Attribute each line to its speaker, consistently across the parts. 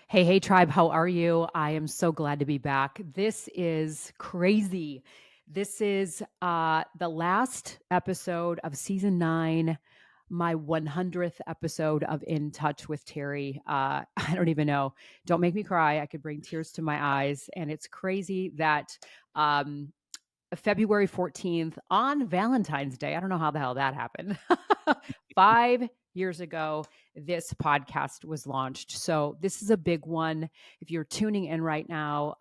Speaker 1: Hey, hey, tribe, how are you? I am so glad to be back. This is crazy. This is the last episode of season 9, my 100th episode of In Touch with Terri. I don't even know. Don't make me cry. I could bring tears to my eyes. And it's crazy that um, February 14th on Valentine's Day. I don't know how the hell that happened. 5 years ago, this podcast was launched. So this is a big one. If you're tuning in right now,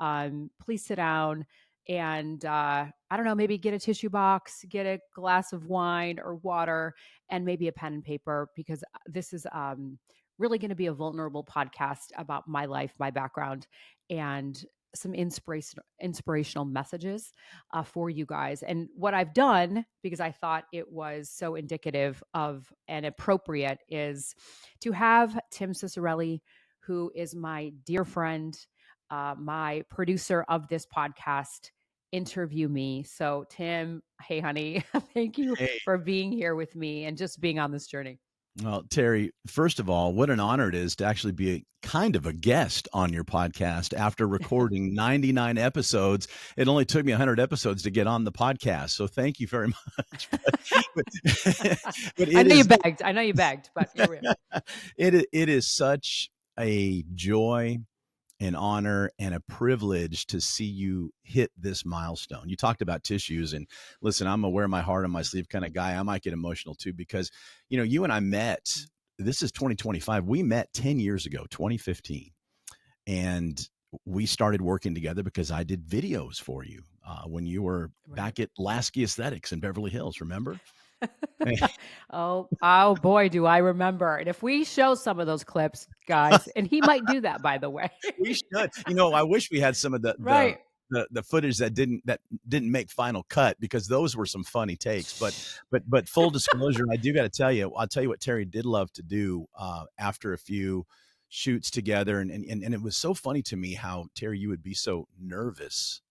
Speaker 1: please sit down and I don't know, maybe get a tissue box, get a glass of wine or water, and maybe a pen and paper because this is really going to be a vulnerable podcast about my life, my background, and some inspirational messages for you guys. And what I've done, because I thought it was so indicative of and appropriate, is to have Tim Cicciarelli, who is my dear friend, my producer of this podcast, interview me. So, Tim, hey, honey, thank you
Speaker 2: Hey,
Speaker 1: for being here with me and just being on this journey.
Speaker 2: well, Terri, first of all, what an honor it is to actually be kind of a guest on your podcast after recording 99 episodes. It only took me 100 episodes to get on the podcast. So thank you very much. But
Speaker 1: I
Speaker 2: it
Speaker 1: know you
Speaker 2: is
Speaker 1: begged. I know you begged, but here we are.
Speaker 2: it is such a joy, an honor, and a privilege to see you hit this milestone. You talked about tissues, and listen, I'm a wear my heart on my sleeve kind of guy. I might get emotional too because, you and I met. This is 2025. We met 10 years ago, 2015, and we started working together because I did videos for you when you were
Speaker 1: Right.
Speaker 2: back at Lasky Aesthetics in Beverly Hills. Remember?
Speaker 1: Oh boy, do I remember. And if we show some of those clips, guys, and he might do that, by the way.
Speaker 2: We should. I wish we had some of the the
Speaker 1: Right.
Speaker 2: the, the footage that didn't make final cut because those were some funny takes. But full disclosure, I do got to tell you, I'll tell you what Terri did love to do after a few shoots together, and it was so funny to me how Terri you would be so nervous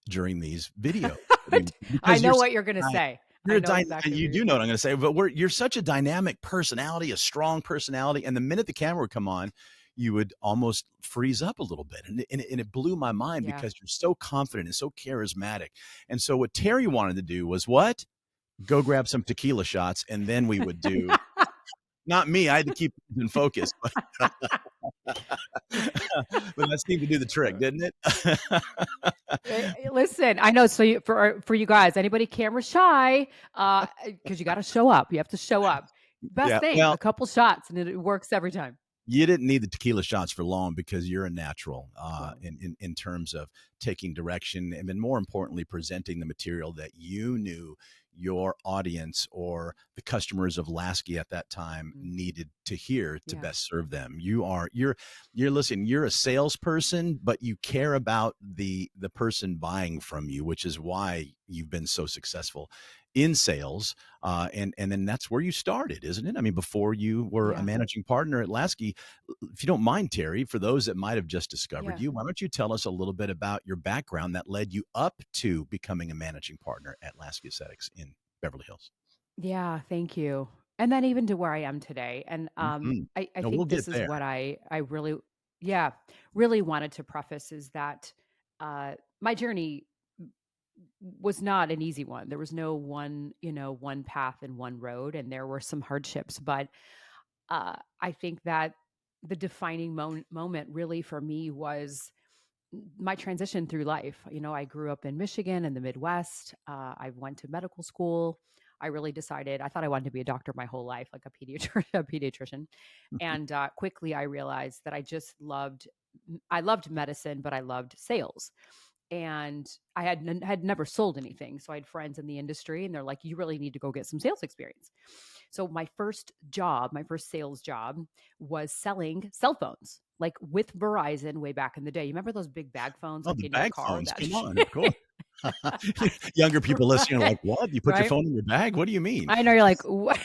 Speaker 2: during these videos. I mean,
Speaker 1: I
Speaker 2: because
Speaker 1: know what you're going to say.
Speaker 2: you're
Speaker 1: I
Speaker 2: a
Speaker 1: know exactly what
Speaker 2: you
Speaker 1: you're
Speaker 2: do
Speaker 1: going
Speaker 2: know
Speaker 1: to
Speaker 2: what
Speaker 1: say.
Speaker 2: I'm going to say, but you're such a dynamic personality, a strong personality, and the minute the camera would come on, you would almost freeze up a little bit, and it blew my mind
Speaker 1: Yeah.
Speaker 2: because you're so confident and so charismatic. And so what Terri wanted to do was what? Go grab some tequila shots, and then we would do. Not me. I had to keep it in focus, but that seemed to do the trick, didn't it?
Speaker 1: Listen, I know. So for you guys, anybody camera shy, because you got to show up. You have to show up. Best
Speaker 2: Yeah.
Speaker 1: thing,
Speaker 2: Well,
Speaker 1: a couple shots, and it works every time.
Speaker 2: you didn't need the tequila shots for long because you're a natural
Speaker 1: Well,
Speaker 2: in terms of taking direction and then more importantly presenting the material that you knew your audience or the customers of Lasky at that time
Speaker 1: mm,
Speaker 2: needed to hear to
Speaker 1: yeah,
Speaker 2: best serve them. You're listen, you're a salesperson, but you care about the person buying from you, which is why you've been so successful in sales. And then that's where you started, isn't it? I mean, before you were a
Speaker 1: yeah,
Speaker 2: managing partner at Lasky, if you don't mind, Terri, for those that might have just discovered
Speaker 1: yeah.
Speaker 2: you, why don't you tell us a little bit about your background that led you up to becoming a managing partner at Lasky Aesthetics in Beverly Hills?
Speaker 1: Yeah, thank you. And then even to where I am today. And
Speaker 2: Mhm.
Speaker 1: I
Speaker 2: No, we'll
Speaker 1: think
Speaker 2: get
Speaker 1: this is
Speaker 2: there.
Speaker 1: what I really, yeah, really wanted to preface is that my journey was not an easy one. There was no one, one path and one road, and there were some hardships. But I think that the defining moment really for me was my transition through life. I grew up in Michigan in the Midwest. I went to medical school. I really decided I thought I wanted to be a doctor my whole life, like a pediatrician. And quickly I realized that I loved medicine, but I loved sales. And I had never sold anything. So I had friends in the industry and they're like, you really need to go get some sales experience. So my first job, my first sales job was selling cell phones, like with Verizon way back in the day. You remember those big bag phones
Speaker 2: Oh,
Speaker 1: like
Speaker 2: the
Speaker 1: in your
Speaker 2: bag
Speaker 1: car
Speaker 2: phones.
Speaker 1: that
Speaker 2: Come on, of course. Younger people listening are
Speaker 1: right,
Speaker 2: like, what? You put your
Speaker 1: right?
Speaker 2: phone in your bag? What do you mean?
Speaker 1: I know you're like, what?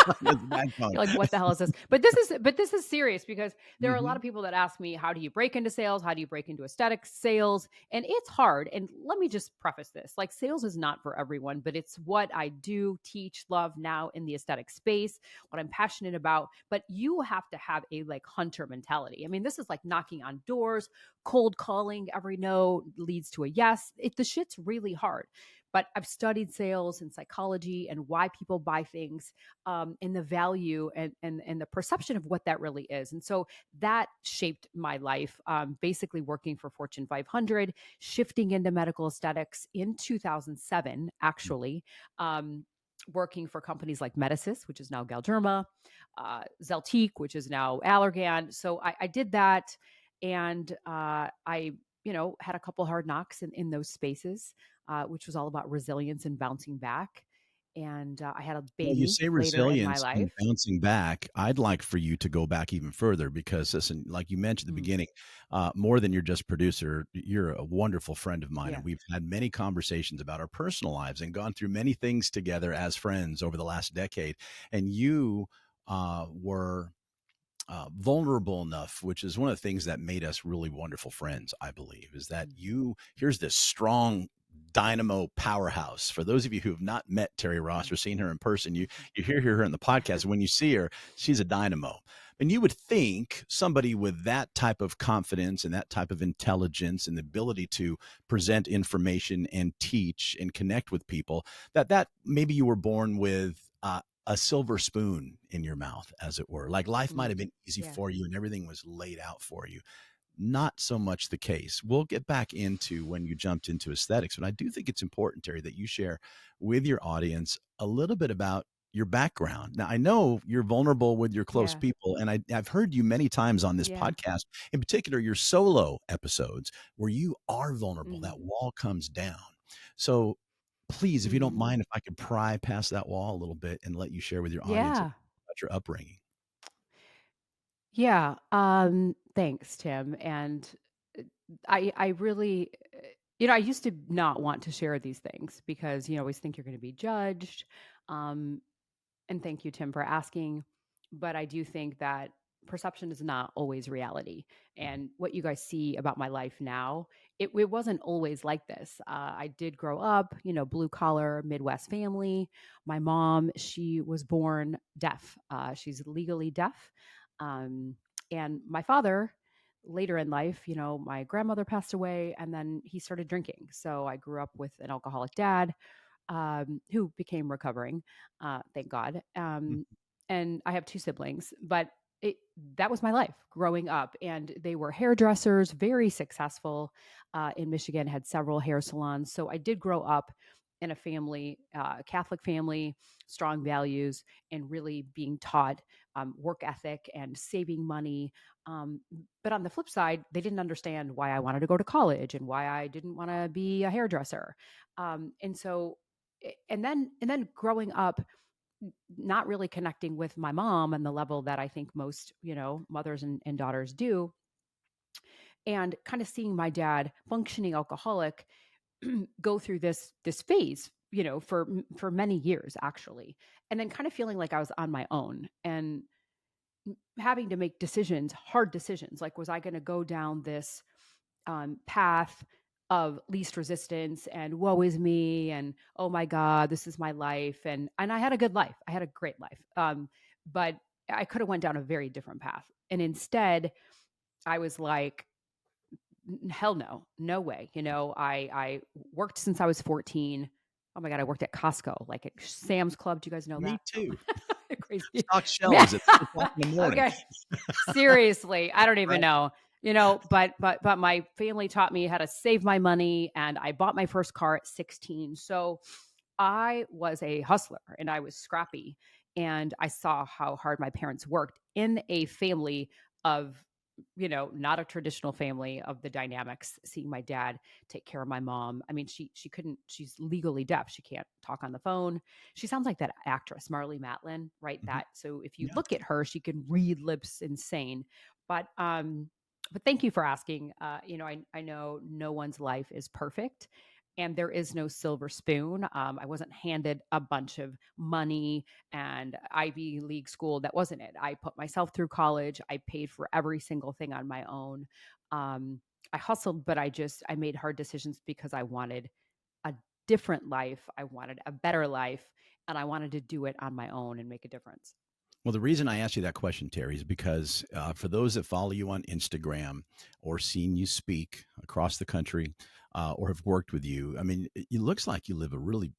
Speaker 2: That's a bad phone.
Speaker 1: You're like, what the hell is this? But this is serious because there are a lot
Speaker 2: Mhm.
Speaker 1: of people that ask me, how do you break into sales? How do you break into aesthetic sales? And it's hard. And let me just preface this. Like sales is not for everyone, but it's what I do, teach, love now in the aesthetic space, what I'm passionate about. But you have to have a like hunter mentality. I mean, this is like knocking on doors, cold calling, every no leads to a yes. The shit's really hard. But I've studied sales and psychology and why people buy things, and the value and the perception of what that really is. And so that shaped my life. Basically, working for Fortune 500, shifting into medical aesthetics in 2007, actually. Um, Working for companies like Medicis, which is now Galderma, Zeltiq, which is now Allergan. So I did that, and I had a couple hard knocks in those spaces, which was all about resilience and bouncing back. And I had a
Speaker 2: Well, you
Speaker 1: baby
Speaker 2: say
Speaker 1: later in my
Speaker 2: resilience and
Speaker 1: life.
Speaker 2: bouncing back. I'd like for you to go back even further because, listen, like you mentioned at the
Speaker 1: Mm,
Speaker 2: beginning, more than you're just producer, you're a wonderful friend of mine, and
Speaker 1: yeah.
Speaker 2: we've had many conversations about our personal lives and gone through many things together as friends over the last decade. And you were vulnerable enough, which is one of the things that made us really wonderful friends, I believe, is that
Speaker 1: Mm,
Speaker 2: here's this strong dynamo powerhouse. For those of you who have not met Terri
Speaker 1: yeah.
Speaker 2: Ross or seen her in person, you hear her in the podcast. When you see her, she's a dynamo. And you would think somebody with that type of confidence and that type of intelligence and the ability to present information and teach and connect with people, that maybe you were born with a silver spoon in your mouth, as it were. Like life might have
Speaker 1: Mm,
Speaker 2: been easy
Speaker 1: yeah.
Speaker 2: for you and everything was laid out for you. Not so much the case. We'll get back into when you jumped into aesthetics, but I do think it's important, Terry, that you share with your audience a little bit about your background. Now, I know you're vulnerable with your close
Speaker 1: Yeah.
Speaker 2: people, and I've heard you many times on this
Speaker 1: Yeah.
Speaker 2: podcast, in particular your solo episodes, where you are vulnerable.
Speaker 1: Mm,
Speaker 2: That wall comes down. So please, if you don't
Speaker 1: hmm.
Speaker 2: mind, if I could pry past that wall a little bit and let you share with your audience
Speaker 1: Yeah.
Speaker 2: about your upbringing.
Speaker 1: Yeah. Thanks, Tim. And uh, I really, I used to not want to share these things because you always think you're going to be judged. Um, And thank you, Tim, for asking. But I do think that perception is not always reality. And what you guys see about my life now, it wasn't always like this. I did grow up, blue collar Midwest family. My mom, she was born deaf. She's legally deaf. Um, and my father, later in life, my grandmother passed away and then he started drinking. So I grew up with an alcoholic dad, who became recovering, thank God. And I have two siblings, but that was my life growing up. And they were hairdressers, very successful in Michigan, had several hair salons. So I did grow up in a family, Catholic family, strong values, and really being taught work ethic and saving money. Um, but on the flip side, they didn't understand why I wanted to go to college and why I didn't want to be a hairdresser. And so and then growing up, not really connecting with my mom on the level that I think most, mothers and daughters do, and kind of seeing my dad, functioning alcoholic, go through this phase, for many years actually, and then kind of feeling like I was on my own and having to make decisions, hard decisions, like was I going to go down this path of least resistance and woe is me and oh my god, this is my life, and I had a good life, I had a great life, but I could have went down a very different path, and instead I was like, hell no, no way. I worked since I was 14. Oh my god, I worked at Costco, like at Sam's Club. Do you guys know
Speaker 2: Me
Speaker 1: that?
Speaker 2: too.
Speaker 1: Crazy.
Speaker 2: Stock
Speaker 1: Man.
Speaker 2: shelves at 3 o'clock in the morning.
Speaker 1: Okay. Seriously, I don't even
Speaker 2: Right.
Speaker 1: know. But my family taught me how to save my money, and I bought my first car at 16. So I was a hustler and I was scrappy, and I saw how hard my parents worked in a family of, not a traditional family of the dynamics, seeing my dad take care of my mom. I mean, she couldn't, she's legally deaf. She can't talk on the phone. She sounds like that actress, Marley Matlin, right?
Speaker 2: Mhm.
Speaker 1: That, so if you
Speaker 2: Yeah.
Speaker 1: look at her, she can read lips insane. But thank you for asking. I know no one's life is perfect. And there is no silver spoon. I wasn't handed a bunch of money and Ivy League school. That wasn't it. I put myself through college. I paid for every single thing on my own. Um, I hustled, but I made hard decisions because I wanted a different life. I wanted a better life, and I wanted to do it on my own and make a difference.
Speaker 2: Well, the reason I asked you that question, Terry, is because for those that follow you on Instagram or seen you speak across the country or have worked with you, I mean, it looks like you live a really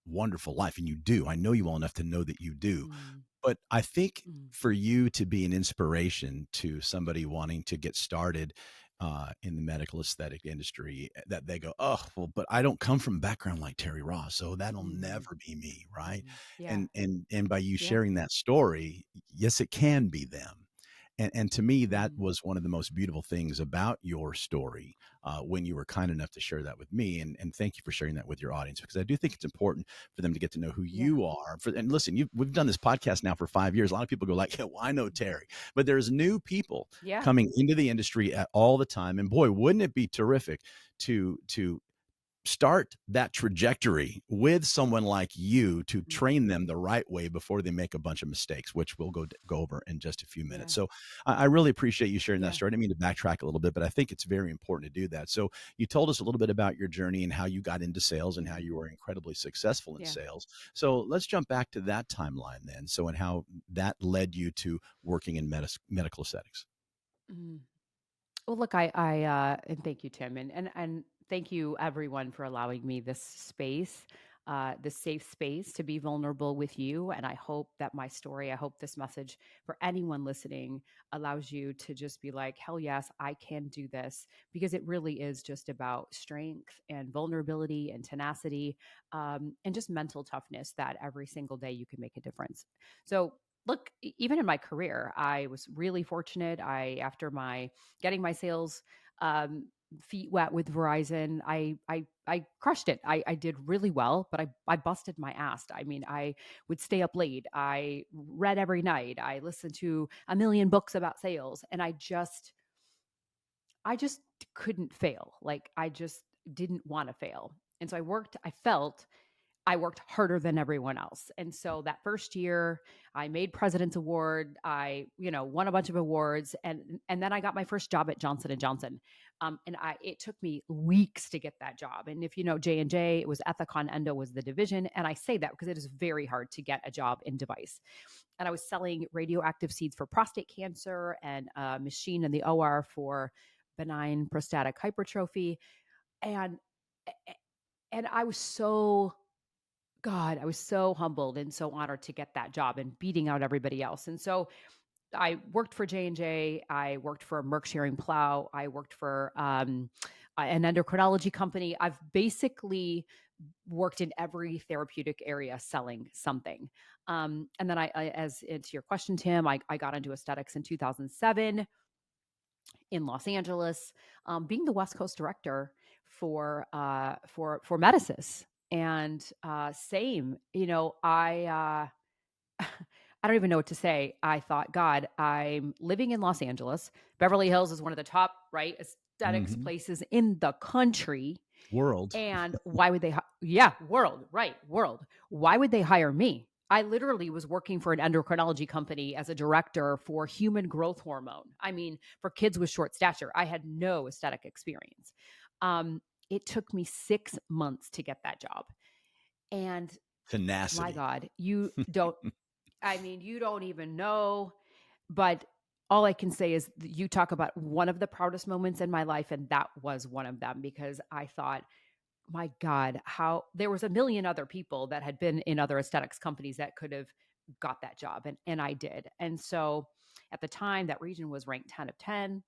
Speaker 2: wonderful life, and you do. I know you well enough to know that you do.
Speaker 1: Mm,
Speaker 2: But I think
Speaker 1: mm,
Speaker 2: for you to be an inspiration to somebody wanting to get started in the medical aesthetic industry, that they go, oh, well, but I don't come from a background like Terry Ross, so that'll
Speaker 1: mm,
Speaker 2: never be me, right?
Speaker 1: mm. Yeah,
Speaker 2: And by you
Speaker 1: yeah.
Speaker 2: sharing that story, yes, it can be them. And to me, that
Speaker 1: Mm,
Speaker 2: was one of the most beautiful things about your story when you were kind enough to share that with me. And thank you for sharing that with your audience, because I do think it's important for them to get to know who
Speaker 1: yeah.
Speaker 2: you are. And listen, we've done this podcast now for 5 years. A lot of people go like, yeah, well, I know Terry, but there's new people
Speaker 1: Yeah.
Speaker 2: coming into the industry at all the time. And boy, wouldn't it be terrific to start that trajectory with someone like you to
Speaker 1: Mm,
Speaker 2: train them the right way before they make a bunch of mistakes, which we'll go over in just a few minutes.
Speaker 1: yeah.
Speaker 2: So I really appreciate you sharing that
Speaker 1: Yeah.
Speaker 2: story. I didn't mean to backtrack a little bit, but I think it's very important to do that. So you told us a little bit about your journey and how you got into sales and how
Speaker 1: Mm,
Speaker 2: you were incredibly successful in
Speaker 1: yeah.
Speaker 2: sales. So let's jump back to that timeline then. So, and how that led you to working in medical aesthetics.
Speaker 1: Mm. Well, look, and thank you, Tim, and thank you, everyone, for allowing me this space, this safe space to be vulnerable with you. And I hope that my story, I hope this message for anyone listening allows you to just be like, hell yes, I can do this, because it really is just about strength and vulnerability and tenacity, and just mental toughness that every single day you can make a difference. So. Look, even in my career, I was really fortunate. After my getting my sales um, feet wet with Verizon. I crushed it. I did really well, but I busted my ass. I mean, I would stay up late. I read every night. I listened to a million books about sales, and I just couldn't fail. Like I just didn't want to fail. And so I worked harder than everyone else. And so that first year, I made President's Award. I, won a bunch of awards, and then I got my first job at Johnson and Johnson. And it took me weeks to get that job. And if you know J&J, it was Ethicon Endo was the division, and I say that because it is very hard to get a job in device. And I was selling radioactive seeds for prostate cancer and a machine in the OR for benign prostatic hypertrophy. And and I was so God, I was so humbled and so honored to get that job and beating out everybody else. And so I worked for J&J. I worked for Merck Shearing Plow. I worked for an endocrinology company. I've basically worked in every therapeutic area selling something. And then as into your question, Tim, I got into aesthetics in 2007 in Los Angeles, being the West Coast director for Medicis. And same, I don't even know what to say. I thought, God, I'm living in Los Angeles. Beverly Hills is one of the top, right, aesthetics
Speaker 2: Mm-hmm.
Speaker 1: places in the country.
Speaker 2: World.
Speaker 1: And why would they? Yeah, world, right, world. Why would they hire me? I literally was working for an endocrinology company as a director for human growth hormone. I mean, for kids with short stature. I had no aesthetic experience. Um, it took me 6 months to get that job. And my
Speaker 2: Tenacity.
Speaker 1: God, you don't even know. But all I can say is you talk about one of the proudest moments in my life. And that was one of them, because I thought, my God, how there was a million other people that had been in other aesthetics companies that could have got that job. And I did. And so at the time, that region was ranked 10 of 10.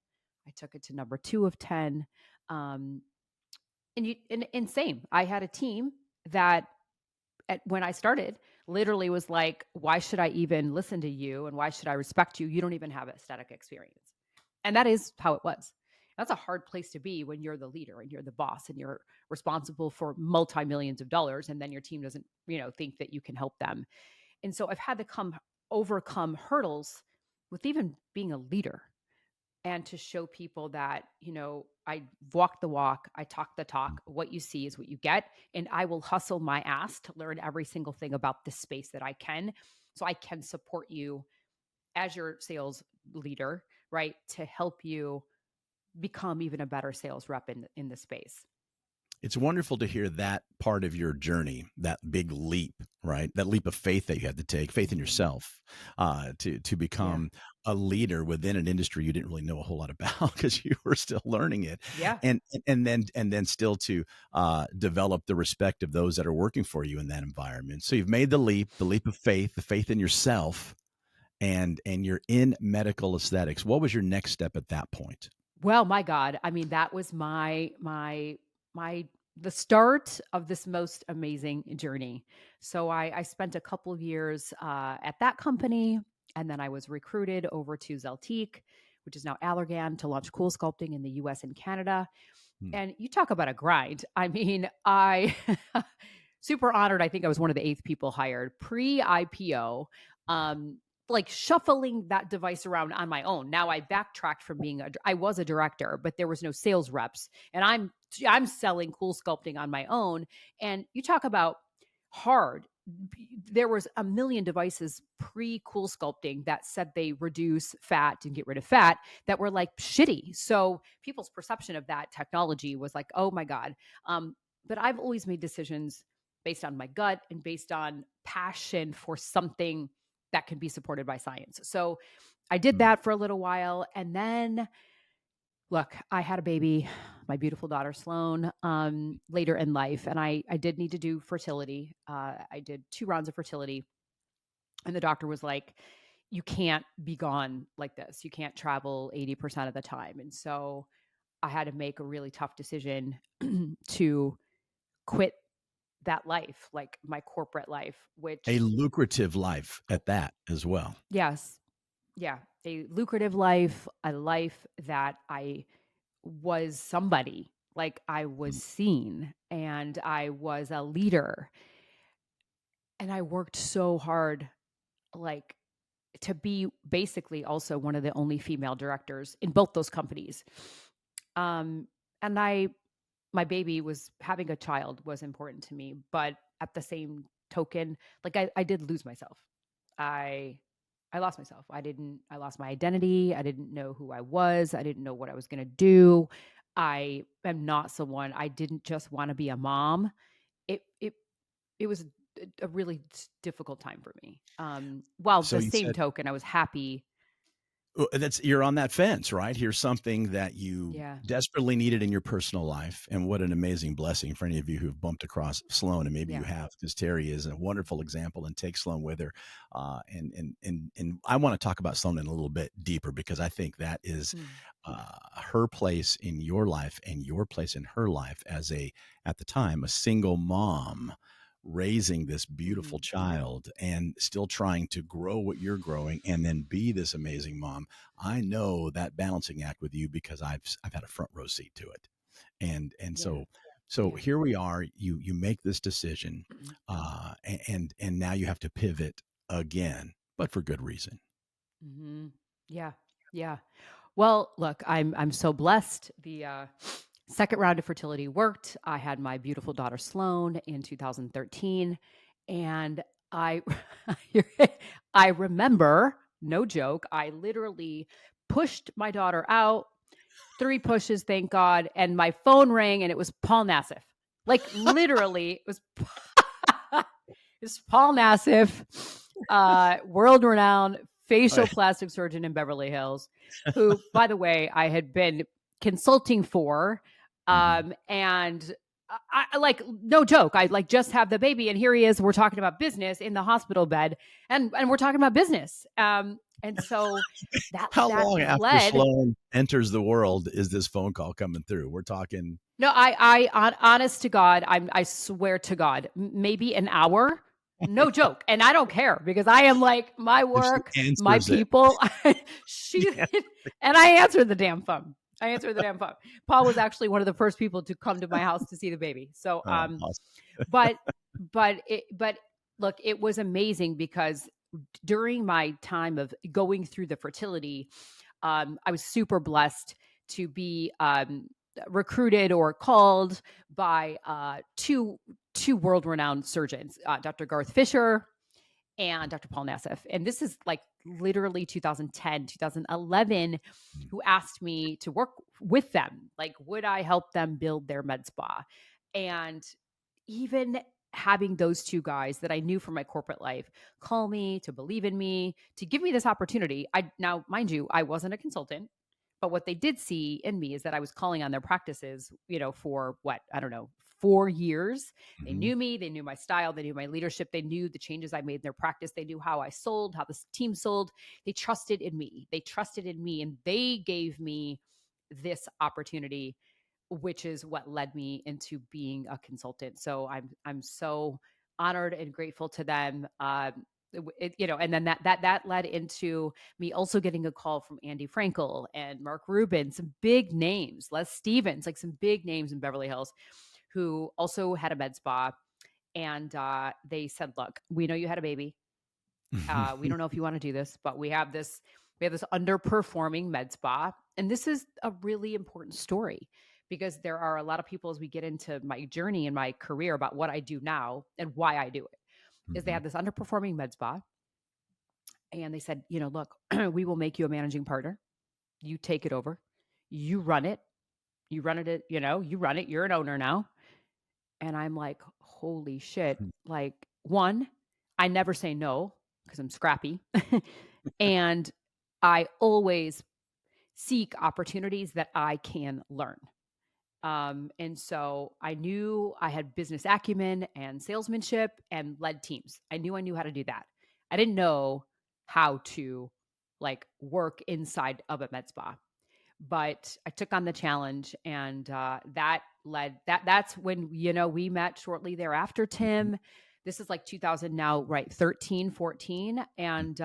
Speaker 1: I took it to number 2 of 10. Um, and same, I had a team that when I started, literally was like, why should I even listen to you? And why should I respect you? You don't even have aesthetic experience. And that is how it was. That's a hard place to be when you're the leader and you're the boss and you're responsible for multi-millions of dollars. And then your team doesn't, think that you can help them. And so I've had to overcome hurdles with even being a leader. and to show people that, I walk the walk, I talk the talk. What you see is what you get. And I will hustle my ass to learn every single thing about this space that I can. So I can support you as your sales leader, right? To help you become even a better sales rep in the space.
Speaker 2: It's wonderful to hear that part of your journey, that big leap, right? That leap of faith that you had to take, faith in
Speaker 1: Mhm.
Speaker 2: yourself, to
Speaker 1: Yeah.
Speaker 2: become a leader within an industry you didn't really know a whole lot about because you were still learning it,
Speaker 1: Yeah.
Speaker 2: and then still to develop the respect of those that are working for you in that environment. So you've made the leap of faith, the faith in yourself, and you're in medical aesthetics. What was your next step at that point?
Speaker 1: Well, my God. I mean, that was my the start of this most amazing journey. So I spent a couple of years at that company, and then I was recruited over to Zeltique, which is now Allergan, to launch cool sculpting in the US and Canada.
Speaker 2: Hmm.
Speaker 1: And you talk about a grind. I mean, I super honored. I think I was one of the eighth people hired pre IPO. Like shuffling that device around on my own. Now I backtracked from I was a director, but there was no sales reps, and I'm selling cool sculpting on my own. And you talk about hard. There was a million devices pre cool sculpting that said they reduce fat and get rid of fat that were like shitty. So people's perception of that technology was like, oh my God. But I've always made decisions based on my gut and based on passion for something that can be supported by science. So I did
Speaker 2: Hmm.
Speaker 1: that for a little while. And then, look, I had a baby, my beautiful daughter, Sloan, later in life. And I did need to do fertility. I did 2 rounds of fertility. And the doctor was like, you can't be gone like this. You can't travel 80% of the time. And so I had to make a really tough decision to quit that life, like my corporate life,
Speaker 2: A
Speaker 1: which,
Speaker 2: lucrative life at that as well.
Speaker 1: yes, yeah, a lucrative life, a life that I was somebody, like I was
Speaker 2: Mm.
Speaker 1: seen and I was a leader. And I worked so hard, like to be basically also one of the only female directors in both those companies. Um, and my baby was having a child was important to me, but at the same token, like I did lose myself. I I lost myself. I lost my identity. I didn't know who I was. I didn't know what I was going to do. I am not someone. I didn't just want to be a mom. It was a really difficult time for me. While
Speaker 2: So
Speaker 1: the
Speaker 2: you
Speaker 1: same
Speaker 2: said
Speaker 1: token, I was happy.
Speaker 2: that's you're on that fence, right? Here's something that you
Speaker 1: Yeah.
Speaker 2: desperately needed in your personal life, and what an amazing blessing for any of you who've bumped across Sloan, and maybe you
Speaker 1: Yeah.
Speaker 2: have, because Terry is a wonderful example, and take Sloan with her. And I want to talk about Sloan in a little bit deeper because I think that is
Speaker 1: Mm.
Speaker 2: her place in your life and your place in her life as at the time, a single mom raising this beautiful
Speaker 1: Mhm.
Speaker 2: child and still trying to grow what you're growing and then be this amazing mom. I know that balancing act with you because I've had a front row seat to it. And
Speaker 1: Yeah.
Speaker 2: so
Speaker 1: Yeah.
Speaker 2: here we are, you make this decision, and now you have to pivot again, but for good reason.
Speaker 1: Mhm. Yeah. Yeah. Well, look, I'm so blessed. The second round of fertility worked. I had my beautiful daughter Sloan in 2013, and I I remember, no joke, I literally pushed my daughter out, 3 pushes, thank God, and my phone rang and it was Paul Nassif. Like literally, it was it's Paul Nassif, world renowned facial
Speaker 2: I,
Speaker 1: plastic surgeon in Beverly Hills, who, by the way, I had been consulting for.
Speaker 2: mhm.
Speaker 1: And I like, no joke, I like just have the baby, and here he is. We're talking about business in the hospital bed, and we're talking about business. And so
Speaker 2: How
Speaker 1: that
Speaker 2: long after
Speaker 1: led.
Speaker 2: Sloan enters the world is this phone call coming through? We're talking
Speaker 1: No, honest to God, I swear to God, maybe an hour. No joke. And I don't care because I am like my
Speaker 2: if she
Speaker 1: work, my
Speaker 2: answers it.
Speaker 1: people. she
Speaker 2: Yeah.
Speaker 1: and I answered the damn phone. I answered the damn phone. Paul was actually one of the first people to come to my house to see the baby. So,
Speaker 2: Oh, awesome.
Speaker 1: but but look, it was amazing because during my time of going through the fertility, I was super blessed to be recruited or called by two world renowned surgeons, Dr. Garth Fisher and Dr. Paul Nassif. And this is like literally 2010, 2011, who asked me to work with them. Like, would I help them build their med spa? And even having those two guys that I knew from my corporate life call me to believe in me, to give me this opportunity. Now, mind you, I wasn't a consultant, but what they did see in me is that I was calling on their practices, for what, I don't know, 4 years. They
Speaker 2: Mhm.
Speaker 1: knew me, they knew my style, they knew my leadership, they knew the changes I made in their practice, they knew how I sold, how this team sold. They trusted in me. They trusted in me and they gave me this opportunity, which is what led me into being a consultant. So I'm so honored and grateful to them. And then that led into me also getting a call from Andy Frankel and Mark Rubin, some big names, Les Stevens, like some big names in Beverly Hills, who also had a med spa. And they said, "Look, we know you had a baby. We don't know if you want to do this, but we have this underperforming med spa, and this is a really important story because there are a lot of people as we get into my journey in my career about what I do now and why I do it. Is they
Speaker 2: Mhm.
Speaker 1: have this underperforming med spa, and they said, look, we will make you a managing partner. You take it over. You run it. You run it. You run it. You're an owner now." And I'm like, holy shit. Like, one, I never say no because I'm scrappy. And I always seek opportunities that I can learn. And so I knew I had business acumen and salesmanship and led teams. I knew how to do that. I didn't know how to like work inside of a med spa, but I took on the challenge, and that's when we met shortly thereafter, Tim. This is like 2000 now, right? 13, 14, and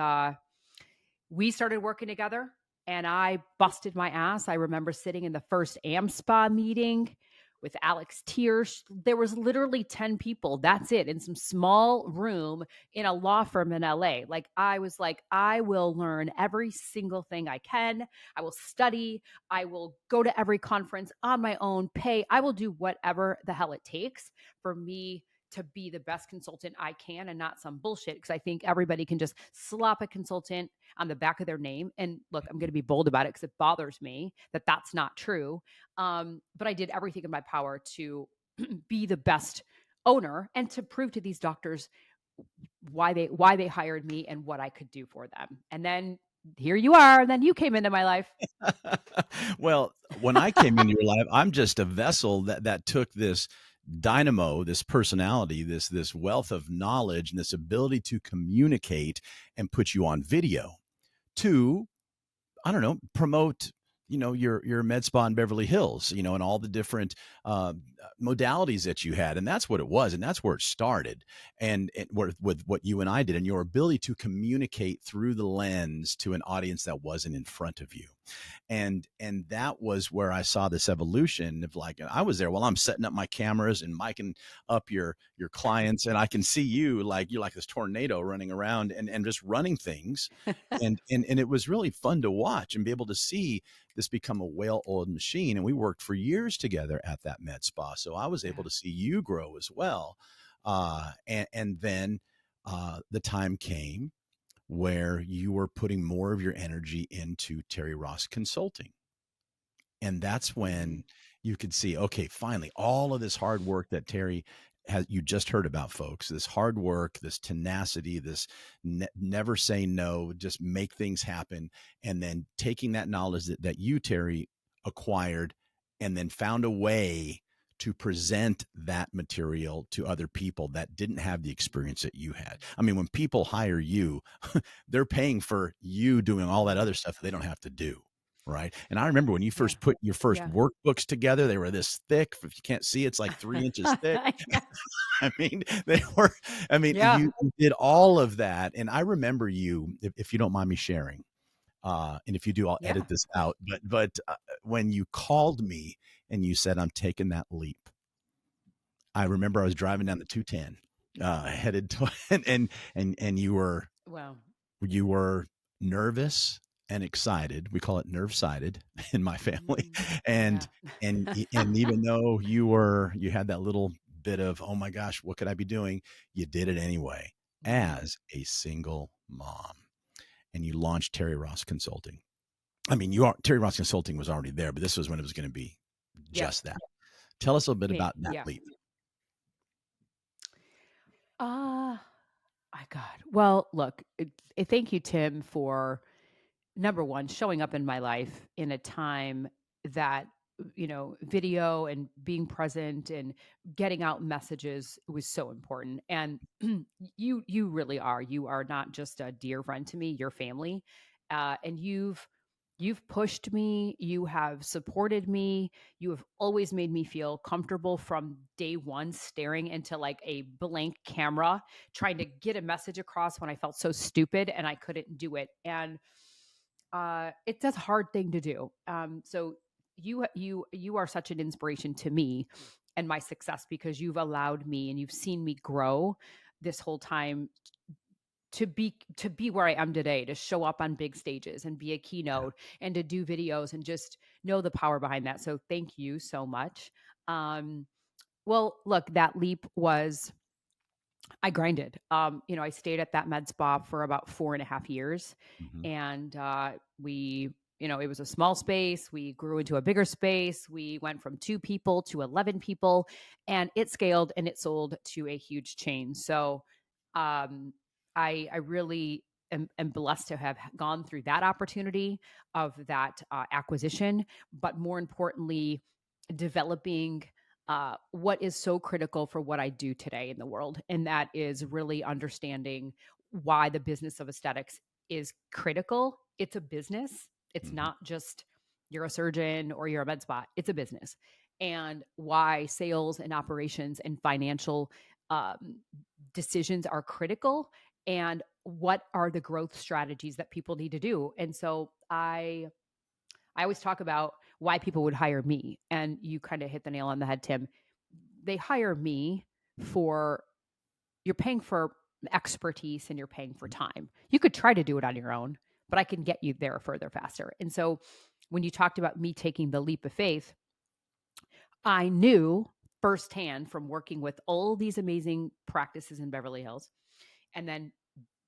Speaker 1: we started working together, and I busted my ass. I remember sitting in the first AmSpa meeting with Alex Tiersch. There was literally 10 people. That's it, in some small room in a law firm in LA. Like, I was like, I will learn every single thing I can. I will study. I will go to every conference on my own, pay. I will do whatever the hell it takes for me to be the best consultant I can and not some bullshit. Because I think everybody can just slap a consultant on the back of their name. And look, I'm going to be bold about it because it bothers me that that's not true. But I did everything in my power to be the best owner and to prove to these doctors why they hired me and what I could do for them. And then here you are. And then you came into my life.
Speaker 2: Well, when I came into your life, I'm just a vessel that took this dynamo, this personality, this wealth of knowledge, and this ability to communicate and put you on video to, I don't know, promote, your med spa in Beverly Hills, and all the different modalities that you had. And that's what it was. And that's where it started. And with what you and I did, and your ability to communicate through the lens to an audience that wasn't in front of you. And that was where I saw this evolution of, like, I was there while I'm setting up my cameras and miking up your clients, and I can see you, like, you're like this tornado running around and just running things. And it was really fun to watch and be able to see this become a well-oiled machine. And we worked for years together at that med spa, so I was able
Speaker 1: Yeah.
Speaker 2: to see you grow as well. And then the time came where you were putting more of your energy into Terri Ross Consulting. And that's
Speaker 1: Mhm.
Speaker 2: when you could see, okay, finally, all of this hard work that Terri has, you just heard about, folks, this hard work, this tenacity, this never say no, just make things happen. And then taking that knowledge that you, Terri, acquired, and then found a way to present that material to other people that didn't have the experience that you had. I mean, when people hire you, they're paying for you doing all that other stuff that they don't have to do. Right. And I remember when you
Speaker 1: Yeah.
Speaker 2: first put your first
Speaker 1: Yeah.
Speaker 2: workbooks together, they were this thick. If you can't see, it's like 3 inches thick.
Speaker 1: Yeah.
Speaker 2: I mean, they were, I mean,
Speaker 1: Yeah.
Speaker 2: you did all of that. And I remember you, if you don't mind me sharing, and if you do, I'll
Speaker 1: Yeah.
Speaker 2: edit this out. But when you called me and you said, I'm taking that leap, I remember I was driving down the 210, headed to, and you were
Speaker 1: Well,
Speaker 2: nervous and excited. We call it nerve sighted in my family. And
Speaker 1: Yeah.
Speaker 2: and even though you had that little bit of, oh my gosh, what could I be doing? You did it anyway
Speaker 1: Mhm.
Speaker 2: as a single mom. And you launched Terri Ross Consulting. I mean, you are Terri Ross Consulting was already there, but this was when it was going to be
Speaker 1: Yep.
Speaker 2: just that. Tell us a little bit
Speaker 1: Me.
Speaker 2: about that
Speaker 1: Yeah.
Speaker 2: leap.
Speaker 1: Ah, my God. Well, look, thank you, Tim, for number one, showing up in my life in a time that, video and being present and getting out messages was so important. And you really are. You are not just a dear friend to me, you're family. And you've pushed me, you have supported me, you have always made me feel comfortable from day one, staring into like a blank camera, trying to get a message across when I felt so stupid and I couldn't do it. And it's a hard thing to do. So you are such an inspiration to me and my success because you've allowed me and you've seen me grow this whole time to be where I am today, to show up on big stages and be a
Speaker 2: Yeah.
Speaker 1: keynote and to do videos and just know the power behind that. So thank you so much. Um, well, look, that leap was I grinded. I stayed at that med spa for about 4.5 years.
Speaker 2: Mhm.
Speaker 1: And it was a small space. We grew into a bigger space. We went from 2 people to 11 people, and it scaled and it sold to a huge chain. So um, I really am blessed to have gone through that opportunity of that acquisition, but more importantly, developing what is so critical for what I do today in the world. And that is really understanding why the business of aesthetics is critical. It's a business, it's
Speaker 2: Mhm.
Speaker 1: not just you're a surgeon or you're a med spa, it's a business. And why sales and operations and financial um, decisions are critical and what are the growth strategies that people need to do. And so I always talk about why people would hire me, and you kind of hit the nail on the head, Tim. They hire me for you're paying for expertise and you're paying for time. You could try to do it on your own, but I can get you there further faster. And so when you talked about me taking the leap of faith, I knew firsthand from working with all these amazing practices in Beverly Hills and then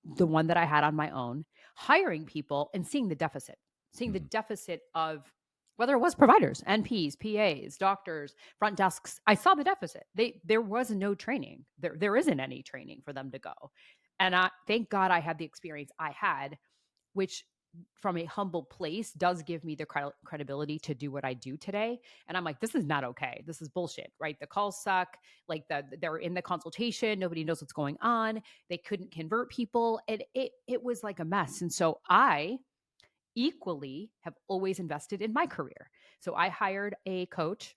Speaker 1: the one that I had on my own, hiring people and seeing the
Speaker 2: Mhm.
Speaker 1: deficit of whether it was providers, NPs, PAs, doctors, front desks. I saw the deficit. There was no training. There isn't any training for them to go. And I thank God I had the experience I had, which from a humble place does give me the credibility to do what I do today. And I'm like, this is not okay. This is bullshit, right? The calls suck. Like they're in the consultation. Nobody knows what's going on. They couldn't convert people. And it was like a mess. And so I equally have always invested in my career. So I hired a coach